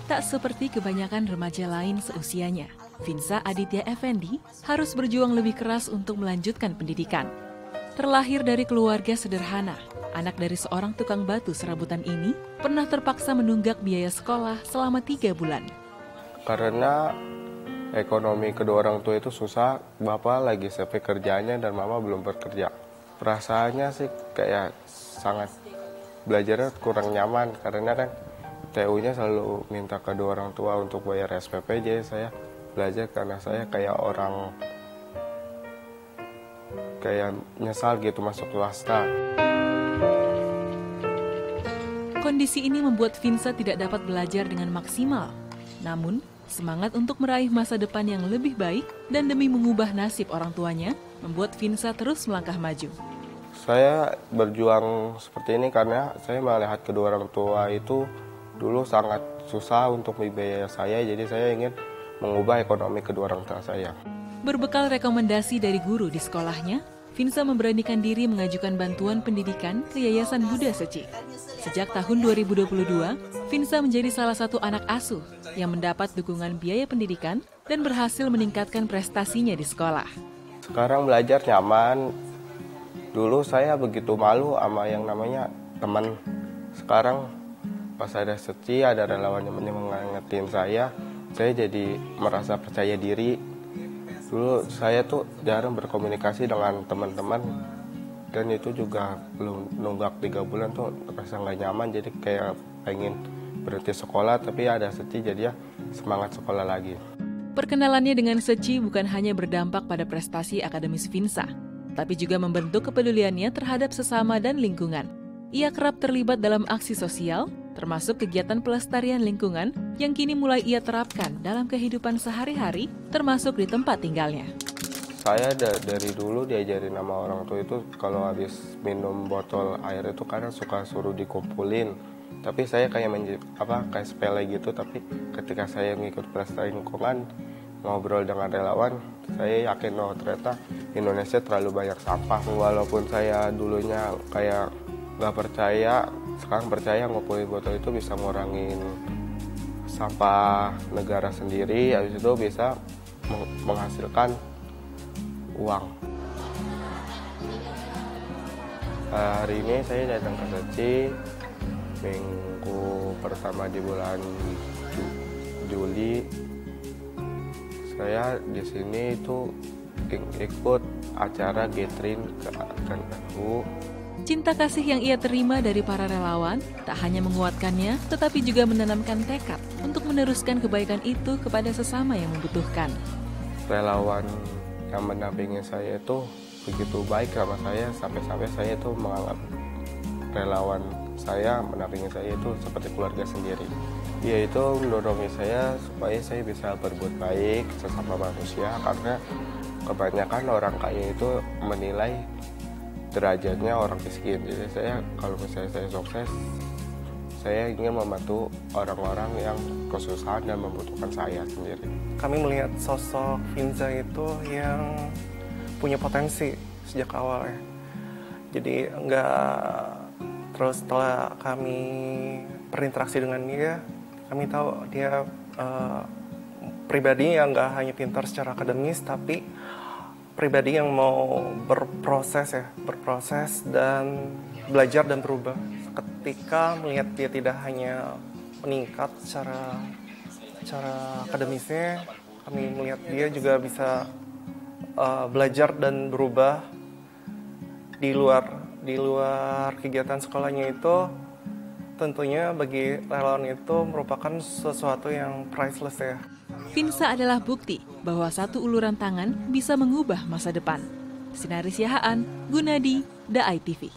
Tak seperti kebanyakan remaja lain seusianya, Finsa Aditya Effendi harus berjuang lebih keras untuk melanjutkan pendidikan. Terlahir dari keluarga sederhana, anak dari seorang tukang batu serabutan ini pernah terpaksa menunggak biaya sekolah selama 3 bulan. Karena ekonomi kedua orang tua itu susah, bapak lagi sepi kerjanya dan mama belum bekerja. Perasaannya sih kayak sangat belajarnya kurang nyaman karena kan TU-nya selalu minta kedua orang tua untuk bayar SPP, jadi saya belajar karena saya kayak orang kayak nyesal gitu masuk swasta. Kondisi ini membuat Finsa tidak dapat belajar dengan maksimal. Namun, semangat untuk meraih masa depan yang lebih baik dan demi mengubah nasib orang tuanya membuat Finsa terus melangkah maju. Saya berjuang seperti ini karena saya melihat kedua orang tua itu dulu sangat susah untuk membiayai saya, jadi saya ingin mengubah ekonomi kedua orang tua saya. Berbekal rekomendasi dari guru di sekolahnya, Finsa memberanikan diri mengajukan bantuan pendidikan ke Yayasan Buddha Seci. Sejak tahun 2022, Finsa menjadi salah satu anak asuh yang mendapat dukungan biaya pendidikan dan berhasil meningkatkan prestasinya di sekolah. Sekarang belajar nyaman. Dulu saya begitu malu sama yang namanya teman. Sekarang pas ada Seci, ada relawan yang menyemangatin saya jadi merasa percaya diri. Dulu saya tuh jarang berkomunikasi dengan teman-teman dan itu juga belum nunggak 3 bulan tuh merasa nggak nyaman, jadi kayak pengen berhenti sekolah, tapi ada Seci jadi ya semangat sekolah lagi. Perkenalannya dengan Seci bukan hanya berdampak pada prestasi akademis Finsa, tapi juga membentuk kepeduliannya terhadap sesama dan lingkungan. Ia kerap terlibat dalam aksi sosial, termasuk kegiatan pelestarian lingkungan yang kini mulai ia terapkan dalam kehidupan sehari-hari, termasuk di tempat tinggalnya. Saya dari dulu diajarin sama orang tua itu kalau habis minum botol air itu kadang suka suruh dikumpulin. Tapi saya kayak kayak sepele gitu, tapi ketika saya ngikut pelestarian lingkungan, ngobrol dengan relawan, saya yakin ternyata Indonesia terlalu banyak sampah. Walaupun saya dulunya kayak nggak percaya, sekarang percaya ngumpulin botol itu bisa ngurangin sampah negara sendiri, habis itu bisa menghasilkan uang. Hari ini saya datang ke Seci minggu pertama di bulan Juli. Saya di sini itu ikut acara gathering ke KNU. Cinta kasih yang ia terima dari para relawan tak hanya menguatkannya, tetapi juga menanamkan tekad untuk meneruskan kebaikan itu kepada sesama yang membutuhkan. Relawan yang mendampingi saya itu begitu baik sama saya, sampai-sampai saya itu menganggap relawan saya mendampingi saya itu seperti keluarga sendiri. Dia itu mendorong saya supaya saya bisa berbuat baik sesama manusia, karena kebanyakan orang kaya itu menilai derajatnya orang miskin. Jadi saya kalau misalnya saya sukses, saya ingin membantu orang-orang yang kesusahan dan membutuhkan saya sendiri. Kami melihat sosok Finsa itu yang punya potensi sejak awal ya. Jadi terus setelah kami berinteraksi dengan dia, kami tahu dia pribadi yang nggak hanya pintar secara akademis, tapi pribadi yang mau berproses dan belajar dan berubah. Ketika melihat dia tidak hanya meningkat secara akademisnya, kami melihat dia juga bisa belajar dan berubah di luar kegiatan sekolahnya itu. Tentunya bagi relawan itu merupakan sesuatu yang priceless ya. Finsa adalah bukti bahwa satu uluran tangan bisa mengubah masa depan. Sinaris Yahaan, Gunadi, Da ITV.